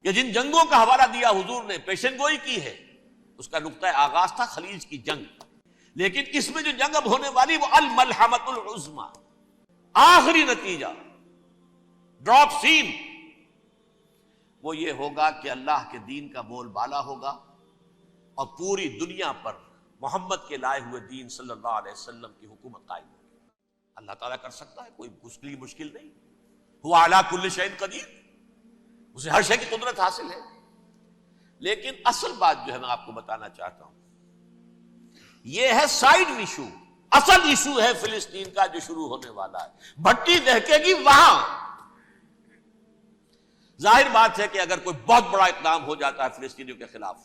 کہ جن جنگوں کا حوالہ دیا حضور نے، پیشن گوئی کی ہے، اس کا نقطہ آغاز تھا خلیج کی جنگ، لیکن اس میں جو جنگ اب ہونے والی وہ الملحمۃ العظمی، آخری نتیجہ، ڈراپ سین، وہ یہ ہوگا کہ اللہ کے دین کا بول بالا ہوگا اور پوری دنیا پر محمد کے لائے ہوئے دین صلی اللہ علیہ وسلم کی حکومت قائم ہوگی۔ اللہ تعالیٰ کر سکتا ہے، کوئی اس کے لیے مشکل نہیں، هو علی کل شیء قدیر، اسے ہر شے کی قدرت حاصل ہے۔ لیکن اصل بات جو ہے میں آپ کو بتانا چاہتا ہوں، یہ ہے سائیڈ ایشو، اصل ایشو ہے فلسطین کا جو شروع ہونے والا ہے، بھٹی دہکے گی وہاں۔ ظاہر بات ہے کہ اگر کوئی بہت بڑا اقدام ہو جاتا ہے فلسطینیوں کے خلاف،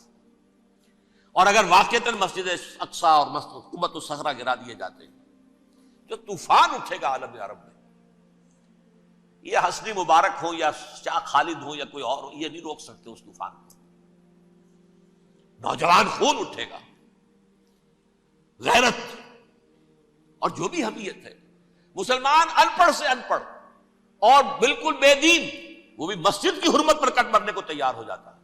اور اگر واقعتاً مسجد اقصیٰ اور قبۃ الصخرہ گرا دیے جاتے ہیں، جو طوفان اٹھے گا عالم عرب میں، یہ حسنی مبارک ہو یا شاہ خالد ہو یا کوئی اور ہو، یہ نہیں روک سکتے اس طوفان کو۔ نوجوان خون اٹھے گا، غیرت اور جو بھی حمیت ہے۔ مسلمان ان پڑھ سے ان پڑھ اور بالکل بے دین، وہ بھی مسجد کی حرمت پر کٹ مرنے کو تیار ہو جاتا ہے۔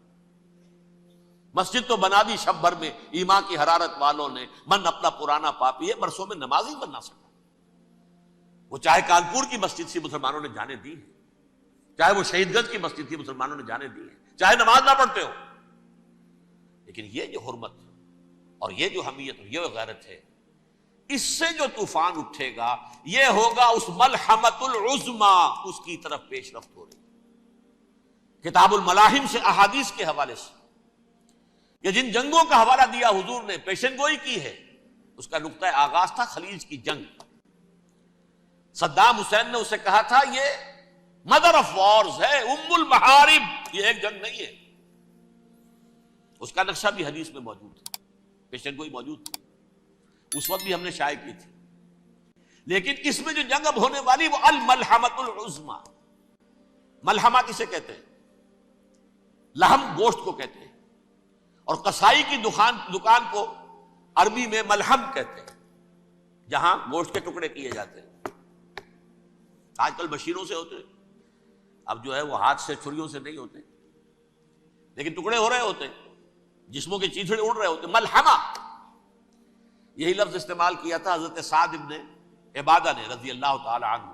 مسجد تو بنا دی شب بھر میں ایمان کی حرارت والوں نے، من اپنا پرانا پاپی ہے، برسوں میں نماز ہی بننا سکا۔ وہ چاہے کانپور کی مسجد سے مسلمانوں نے جانے دی ہے، چاہے وہ شہید گنج کی مسجد تھی مسلمانوں نے جانے دی ہے، چاہے نماز نہ پڑھتے ہو، لیکن یہ جو حرمت اور یہ جو حمیت اور یہ غیرت ہے، اس سے جو طوفان اٹھے گا یہ ہوگا اس ملحمۃ العظمی، اس کی طرف پیش رفت ہو رہی۔ کتاب الملاحم سے احادیث کے حوالے سے کہ جن جنگوں کا حوالہ دیا حضور نے، پیشن گوئی کی ہے، اس کا نقطہ آغاز تھا خلیج کی جنگ۔ صدام حسین نے اسے کہا تھا یہ مدر آف وارز ہے، ام المحارب، یہ ایک جنگ نہیں ہے۔ اس کا نقشہ بھی حدیث میں موجود ہے، پیشن گوئی موجود تھی، اس وقت بھی ہم نے شائع کی تھی۔ لیکن اس میں جو جنگ اب ہونے والی وہ الملحمۃ العظمی۔ ملحمہ کسے کہتے ہیں؟ لحم گوشت کو کہتے ہیں، اور قصائی کی دکان کو عربی میں ملحم کہتے ہیں، جہاں گوشت کے ٹکڑے کیے جاتے ہیں۔ آج کل مشینوں سے ہوتے ہیں، اب جو ہے وہ ہاتھ سے چھریوں سے نہیں ہوتے، لیکن ٹکڑے ہو رہے ہوتے ہیں، جسموں کے چیتھڑے اڑ رہے ہوتے ہیں۔ ملحمہ، یہی لفظ استعمال کیا تھا حضرت سعد ابن عبادہ نے رضی اللہ تعالی عنہ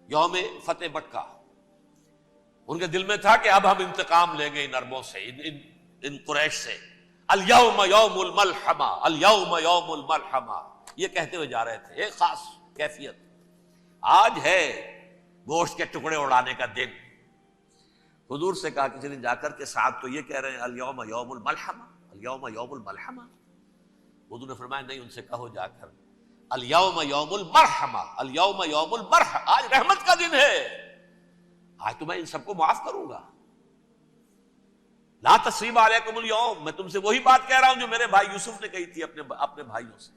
یوم فتح مکہ۔ ان کے دل میں تھا کہ اب ہم انتقام لیں گے ان عربوں سے، ان قریش سے۔ الیوم یوم الملحمہ، الیوم یوم الملحمہ، یہ کہتے ہوئے جا رہے تھے، ایک خاص کیفیت۔ آج ہے گوشت کے ٹکڑے اڑانے کا دن۔ حضور سے کہا کسی نے جا کر کے صاحب تو یہ کہہ رہے ہیں الیوم یوم الملحمہ، الیوم یوم الملحمہ۔ حضور نے فرمایا نہیں، ان سے کہو جا کر الیوم یوم المرحمہ، الیوم یوم المرحمہ، آج رحمت کا دن ہے، آج تو میں ان سب کو معاف کروں گا۔ لا تثریب علیکم اليوم، میں تم سے وہی بات کہہ رہا ہوں جو میرے بھائی یوسف نے کہی تھی اپنے بھائیوں سے،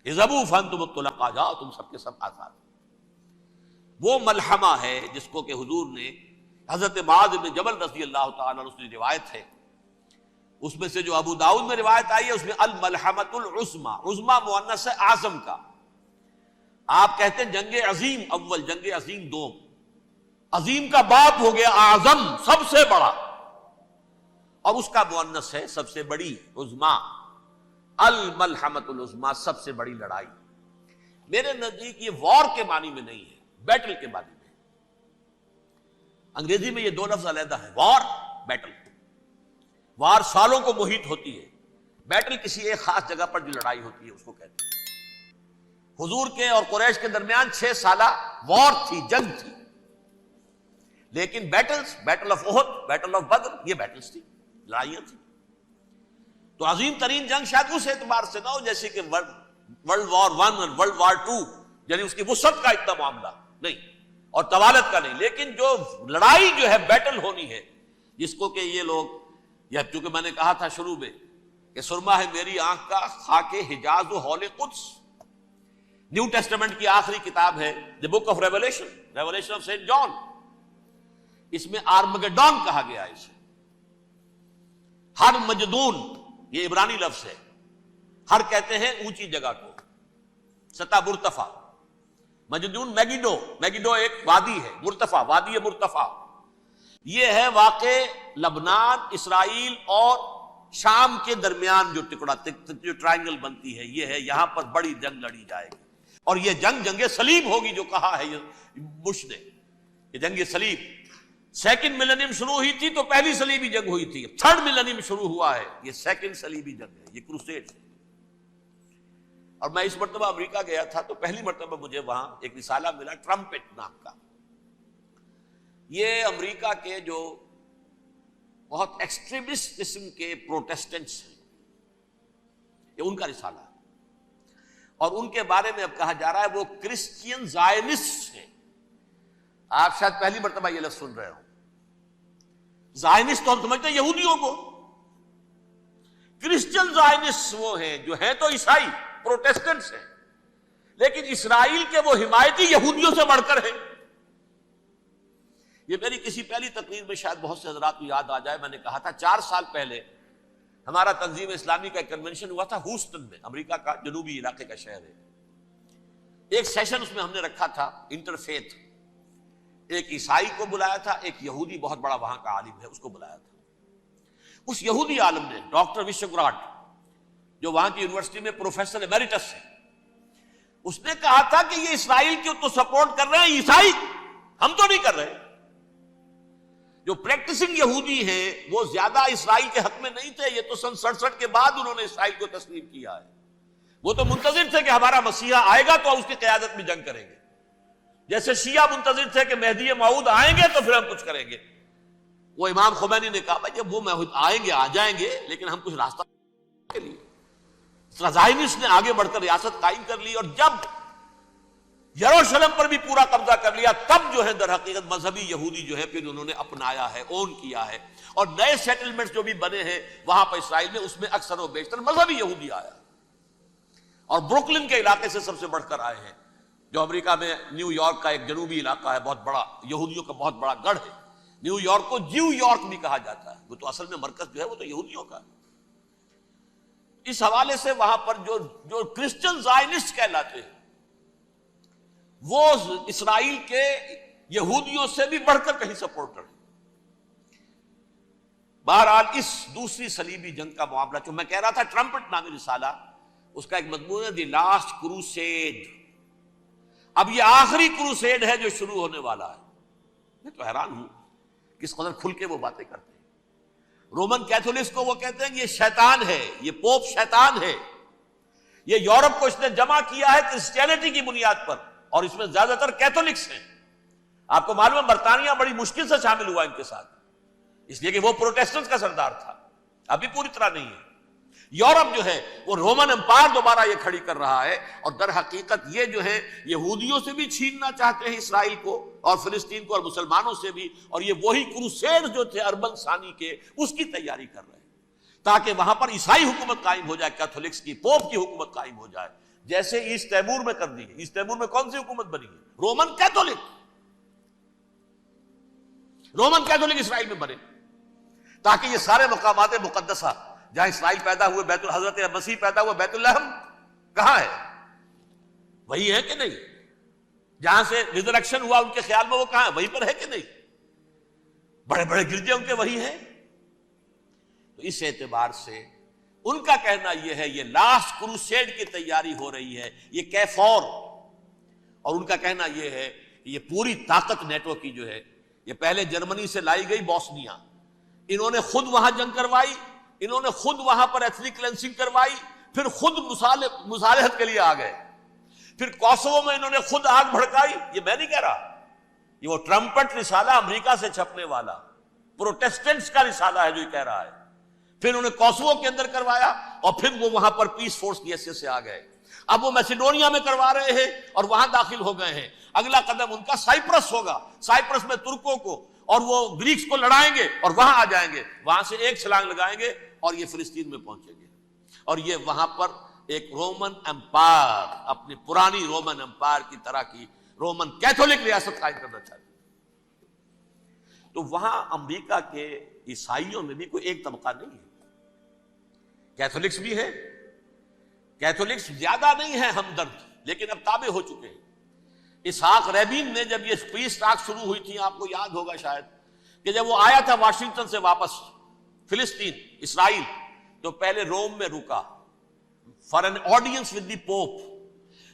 اذهبوا فانتم الطلقاء، جاؤ تم سب کے سب آزاد۔ وہ ملحمہ ہے جس کو کہ حضور نے حضرت معاذ بن جبل رضی اللہ تعالیٰ عنہ کی روایت ہے، اس میں سے جو ابو داؤد میں روایت آئی ہے اس میں الملحمۃ العظمی، عظمی مؤنث ہے اعظم کا۔ آپ کہتے ہیں جنگ عظیم اول، جنگ عظیم دوم، عظیم کا باپ ہو گیا اعظم، سب سے بڑا، اور اس کا مؤنث ہے سب سے بڑی، عظمی، الملحمۃ العظمی، سب سے بڑی لڑائی۔ میرے نزدیک یہ وار کے معنی میں نہیں ہے، بیٹل کے معنی میں۔ انگریزی میں یہ دو لفظ علیحدہ ہے، وار، بیٹل۔ وار سالوں کو محیط ہوتی ہے، بیٹل کسی ایک خاص جگہ پر جو لڑائی ہوتی ہے اس کو کہتے ہیں۔ حضور کے اور قریش کے درمیان 6 سالہ وار تھی، جنگ تھی، لیکن battles, battle of Uhud, battle of Badr, یہ بیٹلز تھی، لڑائیاں تھیں۔ تو عظیم ترین جنگ شاید اس اعتبار سے نہ ہو جیسے کہ ورلڈ وار 1 اور ورلڈ وار 2، یعنی اس کی وسعت کا اتنا معاملہ نہیں اور طوالت کا نہیں، لیکن جو لڑائی جو ہے بیٹل ہونی ہے، جس کو کہ یہ لوگ، یا چونکہ میں نے کہا تھا شروع میں کہ سرما ہے میری آنکھ کا خاک حجاز و حول قدس، نیو ٹیسٹمنٹ کی آخری کتاب ہے the book of Revelation, Revelation of Saint John, اس میں آرمگڈون کہا گیا ہے اسے۔ ہر مجدون، یہ عبرانی لفظ ہے، ہر کہتے ہیں اونچی جگہ کو، سطح مرتفع، مجدون میگیڈو، میگیڈو ایک وادی ہے، مرتفع، وادی مرتفع۔ یہ ہے واقع لبنان، اسرائیل اور شام کے درمیان جو ٹکڑا جو ٹرائنگل بنتی ہے، یہ ہے، یہاں پر بڑی جنگ لڑی جائے گی، اور یہ جنگ صلیب ہوگی، جو کہا ہے بش نے، یہ جنگ صلیب۔ سیکنڈ ملینیم شروع ہوئی تھی تو پہلی صلیبی جنگ ہوئی تھی، تھرڈ ملینیم شروع ہوا ہے، یہ سیکنڈ صلیبی جنگ ہے، یہ کروسیڈ ہے۔ اور میں اس مرتبہ امریکہ گیا تھا تو پہلی مرتبہ مجھے وہاں ایک رسالہ ملا ٹرمپٹ نام کا۔ یہ امریکہ کے جو بہت ایکسٹریمسٹ قسم کے پروٹیسٹنٹس ہیں، یہ ان کا رسالہ ہے، اور ان کے بارے میں اب کہا جا رہا ہے وہ کرسچین زائنسٹ ہیں۔ آپ شاید پہلی مرتبہ یہ لفظ سن رہے ہو۔ زائنسٹ تو ہم سمجھتے ہیں یہودیوں کو، کرسچین زائنسٹ وہ ہیں جو ہیں تو عیسائی پروٹیسٹنٹس ہیں، لیکن اسرائیل کے وہ حمایتی یہودیوں سے بڑھ کر ہیں۔ یہ میری کسی پہلی تقریر میں شاید بہت سے حضرات کو یاد آ جائے، میں نے کہا تھا 4 سال پہلے ہمارا تنظیم اسلامی کا ایک کنونشن ہوا تھا ہوسٹن میں، امریکہ کا جنوبی علاقے کا شہر ہے۔ ایک سیشن اس میں ہم نے رکھا تھا انٹرفیتھ، ایک عیسائی کو بلایا تھا، ایک یہودی بہت بڑا وہاں کا عالم ہے اس کو بلایا تھا۔ اس یہودی عالم نے ڈاکٹر وشوگراٹ، جو وہاں کی یونیورسٹی میں پروفیسر ایمیریٹس ہے، اس نے کہا تھا کہ یہ اسرائیل کی تو سپورٹ کر رہے ہیں عیسائی، ہم تو نہیں کر رہے۔ جو پریکٹسنگ یہودی ہیں وہ زیادہ اسرائیل کے حق میں نہیں تھے، یہ تو سن 67 کے بعد انہوں نے اسرائیل کو تسلیم کیا ہے۔ وہ تو منتظر تھے کہ ہمارا مسیحا آئے گا تو اس کی قیادت میں جنگ کریں گے، جیسے شیعہ منتظر تھے کہ مہدی موعود آئیں گے تو پھر ہم کچھ کریں گے۔ وہ امام خمینی نے کہا بھائی جب وہ آئیں گے آ جائیں گے، لیکن ہم کچھ راستہ کے لیے۔ زائنسٹ نے آگے بڑھ کر ریاست قائم کر لی، اور جب یروشلم پر بھی پورا قبضہ کر لیا، تب جو ہے در حقیقت مذہبی یہودی جو ہے پھر انہوں نے اپنایا ہے، اون کیا ہے، اور نئے سیٹلمنٹس جو بھی بنے ہیں وہاں پر اسرائیل میں، اس میں اکثر و بیشتر مذہبی یہودی آیا، اور بروکلن کے علاقے سے سب سے بڑھ کر آئے ہیں، جو امریکہ میں نیو یارک کا ایک جنوبی علاقہ ہے، بہت بڑا یہودیوں کا بہت بڑا گڑھ ہے۔ نیو یارک کو جیو یارک بھی کہا جاتا ہے، وہ تو اصل میں مرکز جو ہے وہ تو یہودیوں کا ہے۔ اس حوالے سے وہاں پر جو کرسچن زائنسٹ کہلاتے ہیں، وہ اسرائیل کے یہودیوں سے بھی بڑھ کر کہیں سپورٹر ہیں۔ بہرحال اس دوسری صلیبی جنگ کا معاملہ جو میں کہہ رہا تھا، ٹرمپٹ نامی رسالہ، اس کا ایک مضمون ہے دی لاسٹ کروسیڈ۔ اب یہ آخری کروسیڈ ہے جو شروع ہونے والا ہے۔ میں تو حیران ہوں کس قدر کھل کے وہ باتیں کرتے ہیں۔ رومن کیتھولکس کو وہ کہتے ہیں کہ یہ شیطان ہے، یہ پوپ شیطان ہے، یہ یورپ کو اس نے جمع کیا ہے کرسچینٹی کی بنیاد پر، اور اس میں زیادہ تر کیتھولکس ہیں۔ آپ کو معلوم ہے برطانیہ بڑی مشکل سے شامل ہوا ان کے ساتھ، اس لیے کہ وہ پروٹیسٹنٹس کا سردار تھا، ابھی پوری طرح نہیں ہے۔ یورپ جو ہے وہ رومن امپائر دوبارہ یہ کھڑی کر رہا ہے، اور در حقیقت یہ جو ہے یہودیوں سے بھی چھیننا چاہتے ہیں اسرائیل کو اور فلسطین کو، اور مسلمانوں سے بھی، اور یہ وہی کروسیڈ جو تھے اربن ثانی کے، اس کی تیاری کر رہے ہیں تاکہ وہاں پر عیسائی حکومت قائم ہو جائے، کیتھولکس کی، پوپ کی حکومت قائم ہو جائے، جیسے ایسٹ تیمور میں کر دی ہے۔ ایسٹ تیمور میں کون سی حکومت بنی ہے؟ رومن کیتھولک، رومن کیتھولک اسرائیل میں بنے، تاکہ یہ سارے مقامات مقدسہ جہاں اسرائیل پیدا ہوئے، بیت حضرت مسیح پیدا ہوئے، بیت لحم کہاں ہے؟ وہی ہے کہ نہیں؟ جہاں سے ریزریکشن ہوا ان کے خیال میں وہ کہاں ہے؟ وہیں پر ہے کہ نہیں؟ بڑے بڑے گرجے ان کے وہی ہیں۔ تو اس اعتبار سے ان کا کہنا یہ ہے یہ لاسٹ کروسیڈ کی تیاری ہو رہی ہے، یہ کیفور، اور ان کا کہنا یہ ہے کہ یہ پوری طاقت نیٹو کی جو ہے، یہ پہلے جرمنی سے لائی گئی بوسنیا، انہوں نے خود وہاں جنگ کروائی، انہوں نے خود وہاں پر ایتھنک کلینسنگ کروائی، پھر خود مصالحت کے لیے آ گئے، پھر کوسوو میں انہوں نے خود آگ بھڑکائی۔ یہ میں نہیں کہہ رہا، یہ وہ ٹرمپٹ رسالہ امریکہ سے چھپنے والا پروٹیسٹنٹس کا رسالہ ہے جو یہ کہہ رہا ہے۔ پھر انہوں نے کوسوو کے اندر کروایا، اور پھر وہ وہاں پر پیس فورس کی حیثیت سے آ گئے۔ اب وہ میسیڈونیا میں کروا رہے ہیں اور وہاں داخل ہو گئے ہیں۔ اگلا قدم ان کا سائپرس ہوگا، سائپرس میں ترکوں کو اور وہ گریکس کو لڑائیں گے اور وہاں آ جائیں گے، وہاں سے ایک چھلانگ لگائیں گے اور یہ فلسطین میں پہنچیں گے، اور یہ وہاں پر ایک رومن امپائر، اپنی پرانی رومن امپائر کی طرح کی رومن کیتھولک ریاست قائم کرنا چاہتے ہیں۔ تو وہاں امریکہ کے عیسائیوں میں بھی کوئی ایک طبقہ نہیں ہے، کیتھولکس بھی ہے، کیتھولکس زیادہ نہیں ہے ہمدرد، لیکن اب تابع ہو چکے ہیں۔ اسحاق ریبین نے جب یہ پیس ٹاک شروع ہوئی تھی، آپ کو یاد ہوگا شاید، کہ جب وہ آیا تھا واشنگٹن سے واپس فلسطین اسرائیل، تو پہلے روم میں رکا for an audience with the pope,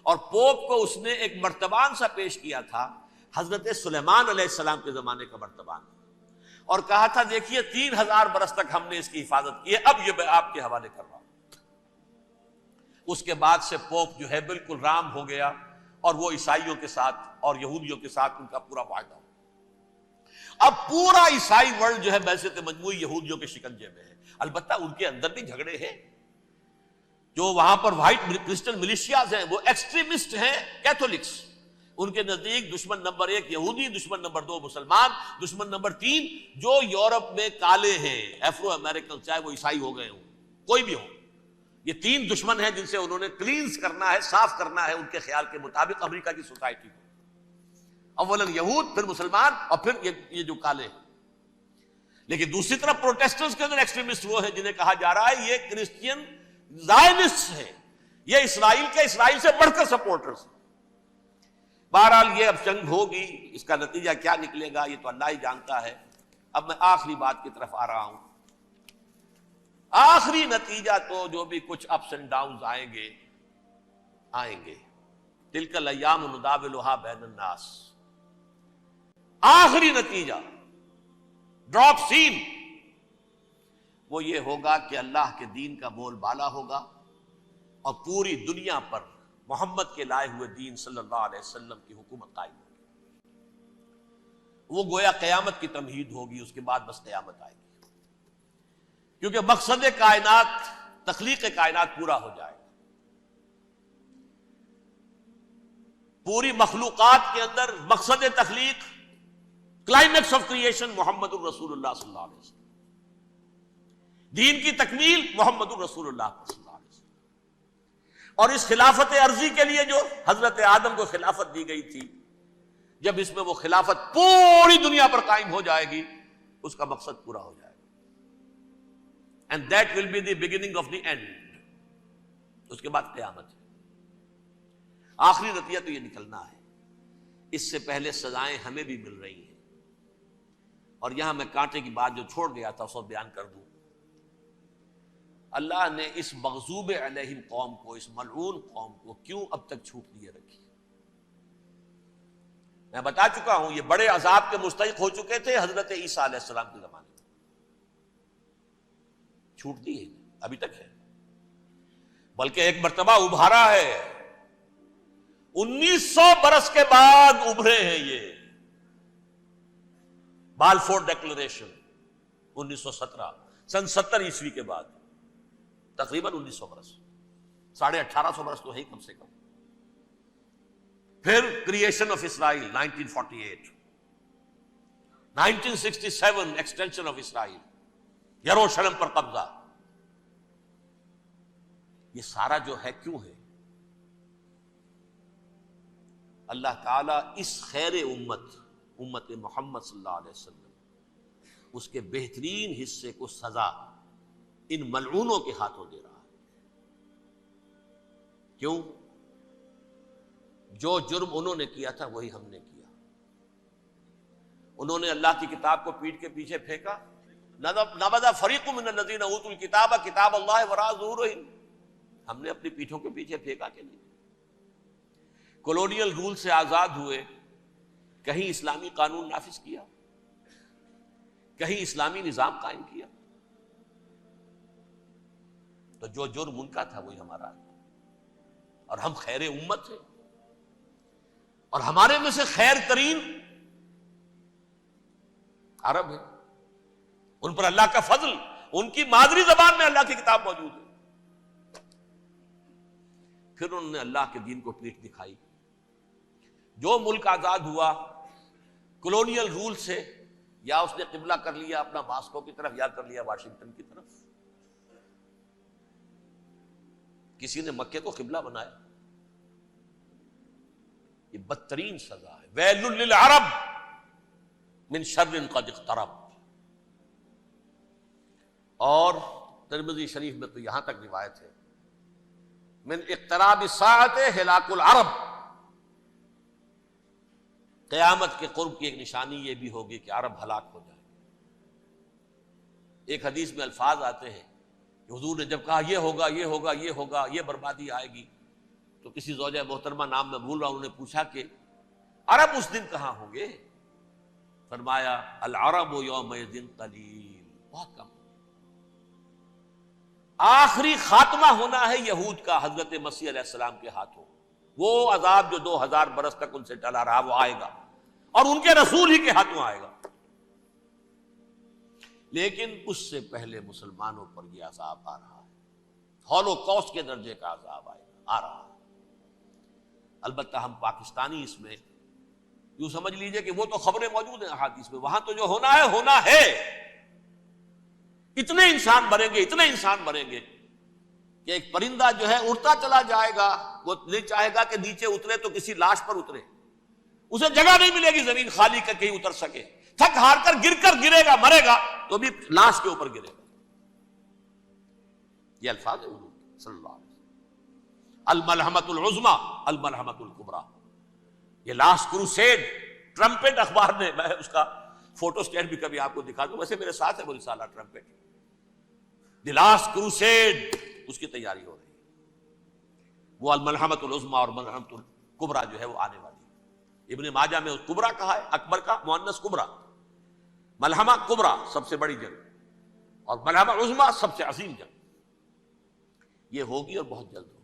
اور پوپ کو اس نے ایک مرتبان سا پیش کیا تھا، حضرت سلیمان علیہ السلام کے زمانے کا مرتبان، اور کہا تھا دیکھیے 3000 برس تک ہم نے اس کی حفاظت کی ہے، اب یہ میں آپ کے حوالے کر رہا ہوں۔ اس کے بعد سے پوپ جو ہے بالکل رام ہو گیا، اور وہ عیسائیوں کے ساتھ اور یہودیوں کے ساتھ ان کا پورا معاہدہ ہو۔ اب پورا عیسائی ورلڈ جو ہے بعثت مجموعی یہودیوں کے شکنجے میں ہے۔ البتہ ان کے اندر بھی جھگڑے ہیں، جو وہاں پر وائٹ کرسچن ملیشیاز ہیں وہ ایکسٹریمسٹ ہیں کیتھولکس، ان کے نزدیک دشمن نمبر 1 یہودی، دشمن نمبر 2 مسلمان، دشمن نمبر 3 جو یورپ میں کالے ہیں، ایفرو امریکن، چاہے وہ عیسائی ہو گئے ہوں کوئی بھی ہو، یہ 3 دشمن ہیں جن سے انہوں نے کلینز کرنا ہے، صاف کرنا ہے ان کے خیال کے مطابق امریکہ کی سوسائٹی کو، اولاً یہود، پھر مسلمان، اور پھر یہ جو کالے ہیں۔ لیکن دوسری طرف پروٹیسٹنٹس کے اندر ایکسٹریمسٹ وہ ہیں جنہیں کہا جا رہا ہے یہ کرسچین زائنسٹ ہیں، یہ اسرائیل کے، اسرائیل سے بڑھ کر سپورٹرز ہیں۔ بہرحال یہ اب جنگ ہوگی، اس کا نتیجہ کیا نکلے گا یہ تو اللہ ہی جانتا ہے۔ اب میں آخری بات کی طرف آ رہا ہوں۔ آخری نتیجہ تو جو بھی کچھ اپس اینڈ ڈاؤنز آئیں گے، تلک الایام نداولھا بین الناس، آخری نتیجہ ڈراپ سین وہ یہ ہوگا کہ اللہ کے دین کا بول بالا ہوگا، اور پوری دنیا پر محمد کے لائے ہوئے دین صلی اللہ علیہ وسلم کی حکومت قائم ہوگی۔ وہ گویا قیامت کی تمہید ہوگی، اس کے بعد بس قیامت آئے گی، کیونکہ مقصد کائنات، تخلیق کائنات پورا ہو جائے گا۔ پوری مخلوقات کے اندر مقصد تخلیق، کلائمیکس آف کریشن محمد الرسول اللہ صلی اللہ علیہ وسلم، دین کی تکمیل محمد الرسول اللہ صلی اللہ علیہ وسلم۔ اور اس خلافت عرضی کے لیے جو حضرت آدم کو خلافت دی گئی تھی، جب اس میں وہ خلافت پوری دنیا پر قائم ہو جائے گی، اس کا مقصد پورا ہو جائے گا، and that will be the beginning of the end. اس کے بعد قیامت ہے۔ آخری نتیجہ تو یہ نکلنا ہے، اس سے پہلے سزائیں ہمیں بھی مل رہی ہیں، اور یہاں میں کانٹے کی بات جو چھوڑ گیا تھا اس کو بیان کر دوں۔ اللہ نے اس مغضوب علیہم قوم کو، اس ملعون قوم کو کیوں اب تک چھوٹ دیے رکھی؟ میں بتا چکا ہوں یہ بڑے عذاب کے مستحق ہو چکے تھے حضرت عیسیٰ علیہ السلام کے زمانے میں، چھوٹ دی ہے، ابھی تک ہے، بلکہ ایک مرتبہ ابھارا ہے، 1900 برس کے بعد ابھرے ہیں یہ، بالفور ڈیکلریشن 1917، سن 70 عیسوی کے بعد، تقریباً 1900 برس، 1850 برس تو ہے کم سے کم۔ پھر creation of Israel 1948، 1967 extension of Israel, یروشلم پر قبضہ۔ یہ سارا جو ہے کیوں ہے؟ اللہ تعالیٰ اس خیر امت محمد صلی اللہ علیہ وسلم، اس کے بہترین حصے کو سزا ان ملعونوں کے ہاتھوں دے رہا ہے۔ کیوں؟ جو جرم انہوں نے کیا تھا وہی ہم نے کیا۔ انہوں نے اللہ کی کتاب کو پیٹھ کے پیچھے پھینکا، نبذ فریق من الذین اوتوا الکتاب کتاب اللہ وراء ظہورہم، ہم نے اپنی پیٹھوں کے پیچھے پھینکا کہ نہیں؟ کولونیل رول سے آزاد ہوئے، کہیں اسلامی قانون نافذ کیا، کہیں اسلامی نظام قائم کیا؟ تو جو جرم ان کا تھا وہی ہمارا ہے، اور ہم خیر امت ہیں، اور ہمارے میں سے خیر ترین عرب ہیں، ان پر اللہ کا فضل، ان کی مادری زبان میں اللہ کی کتاب موجود ہے۔ پھر انہوں نے اللہ کے دین کو پیٹھ دکھائی۔ جو ملک آزاد ہوا کولونیل رول سے، یا اس نے قبلہ کر لیا اپنا ماسکو کی طرف، یا کر لیا واشنگٹن کی طرف، کسی نے مکے کو قبلہ بنایا، یہ بدترین سزا ہے۔ ویل للعرب من شر قد اقترب۔ اور ترمذی شریف میں تو یہاں تک روایت ہے، من اقتراب الساعۃ ہلاک العرب، قیامت کے قرب کی ایک نشانی یہ بھی ہوگی کہ عرب ہلاک ہو جائے، ایک حدیث میں الفاظ آتے ہیں کہ حضور نے جب کہا یہ ہوگا یہ ہوگا یہ ہوگا یہ بربادی آئے گی، تو کسی زوجہ محترمہ نام میں بھول رہا ہوں، انہوں نے پوچھا کہ عرب اس دن کہاں ہوں گے؟ فرمایا العرب یومئذ قلیل، بہت کم۔ آخری خاتمہ ہونا ہے یہود کا حضرت مسیح علیہ السلام کے ہاتھوں، وہ عذاب جو 2000 برس تک ان سے ٹلا رہا وہ آئے گا، اور ان کے رسول ہی کے ہاتھوں آئے گا۔ لیکن اس سے پہلے مسلمانوں پر یہ عذاب آ رہا ہے، ہولوکاسٹ کے درجے کا عذاب آ رہا ہے۔ البتہ ہم پاکستانی اس میں یوں سمجھ لیجئے کہ وہ تو خبریں موجود ہیں احادیث میں، وہاں تو جو ہونا ہے ہونا ہے۔ اتنے انسان مریں گے، اتنے انسان مریں گے کہ ایک پرندہ جو ہے اڑتا چلا جائے گا، وہ نہیں چاہے گا کہ نیچے اترے تو کسی لاش پر اترے، اسے جگہ نہیں ملے گی زمین خالی کر کہیں اتر سکے، تھک ہار کر گرے گا، مرے گا تو بھی لاش کے اوپر گرے گا۔ یہ الفاظ ہے حضور صلی اللہ علیہ وسلم، الملحمۃ العظمی الملحمۃ الکبریٰ، یہ لاسٹ کروسیڈ۔ ٹرمپٹ اخبار نے، میں اس کا فوٹو اسٹیٹ بھی کبھی آپ کو دکھا دوں، ویسے میرے ساتھ ہے وہ رسالہ ٹرمپٹ، دی لاسٹ کروسیڈ، اس کی تیاری ہو رہی ہے۔ وہ الملحمۃ العظمی اور ملحمۃ الکبریٰ جو ہے وہ آنے والی ہے۔ ابن ماجہ میں کبریٰ کہا ہے، اکبر کا مؤنث کبریٰ، ملحمہ کبریٰ سب سے بڑی جنگ، اور ملحمہ عظمی سب سے عظیم جنگ، یہ ہوگی اور بہت جلد۔